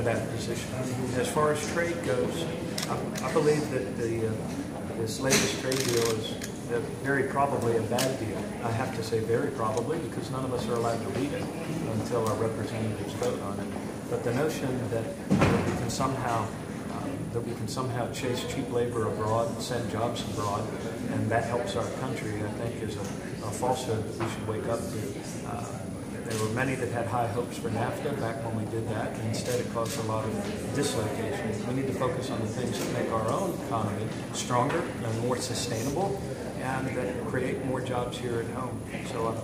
that position. As far as trade goes, I believe that this latest trade deal is very probably a bad deal. I have to say very probably because none of us are allowed to read it until our representatives vote on it. But the notion that we can somehow chase cheap labor abroad, send jobs abroad, and that helps our country, I think is a falsehood that we should wake up to. There were many that had high hopes for NAFTA back when we did that, and instead it caused a lot of dislocation. We need to focus on the things that make our own economy stronger and more sustainable, and that create more jobs here at home. So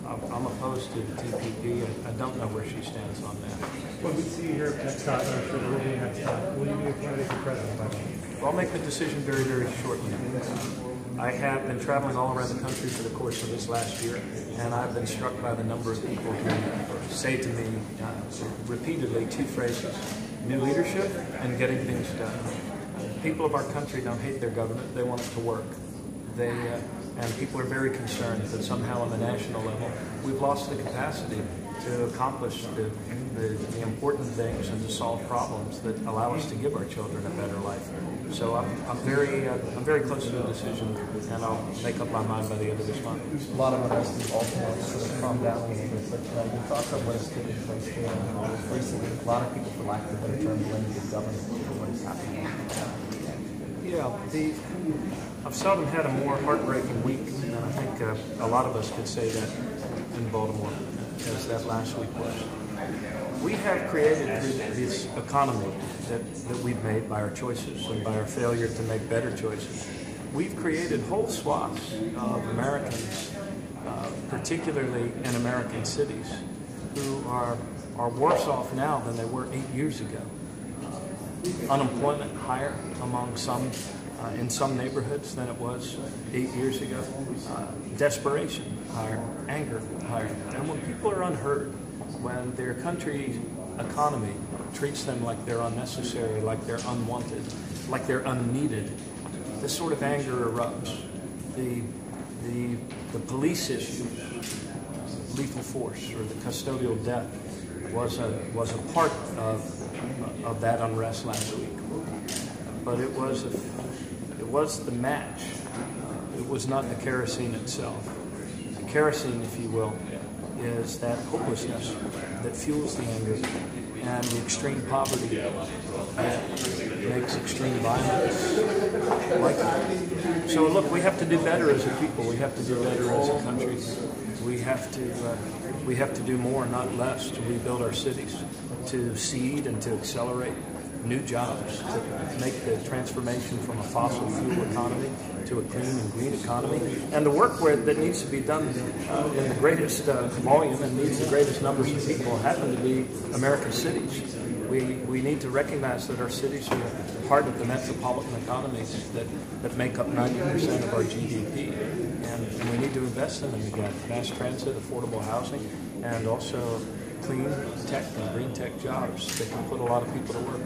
I'm opposed to the TPP, and I don't know where she stands on that. Well, we see you here next time, I'm sure there will be next time. Will you be a candidate for president by then? Well, I'll make the decision very, very shortly. I have been traveling all around the country for the course of this last year, and I've been struck by the number of people who say to me repeatedly two phrases: new leadership and getting things done. People of our country don't hate their government, they want it to work. And people are very concerned that somehow on the national level we've lost the capacity to accomplish the important things and to solve problems that allow us to give our children a better life. So I'm very close to a decision, and I'll make up my mind by the end of this month. A lot of unrest in Baltimore sort of calmed down a little bit, but your thoughts on what is taking place here? Recently, a lot of people, for lack of a better term, blame the government for what is happening. Yeah, I've seldom had a more heartbreaking week, and I think a lot of us could say that in Baltimore, as that last week was. We have created this economy that we've made by our choices and by our failure to make better choices. We've created whole swaths of Americans, particularly in American cities, who are worse off now than they were 8 years ago. Unemployment higher among some, in some neighborhoods than it was 8 years ago. Desperation higher, anger higher. And when people are unheard, when their country's economy treats them like they're unnecessary, like they're unwanted, like they're unneeded, this sort of anger erupts. The police issue, lethal force or the custodial death, was a part of that unrest last week. But it was the match. It was not the kerosene itself. The kerosene, if you will, is that hopelessness that fuels the anger and the extreme poverty that makes extreme violence likely. So look, we have to do better as a people. We have to do better as a country. We have to do more, not less, to rebuild our cities, to seed and to accelerate new jobs, to make the transformation from a fossil fuel economy to a clean and green economy, and the work that needs to be done in the greatest volume and needs the greatest numbers of people happen to be American cities. We need to recognize that our cities are part of the metropolitan economies that make up 90% of our GDP, and we need to invest in them again. Mass transit, affordable housing, and also clean tech and green tech jobs that can put a lot of people to work.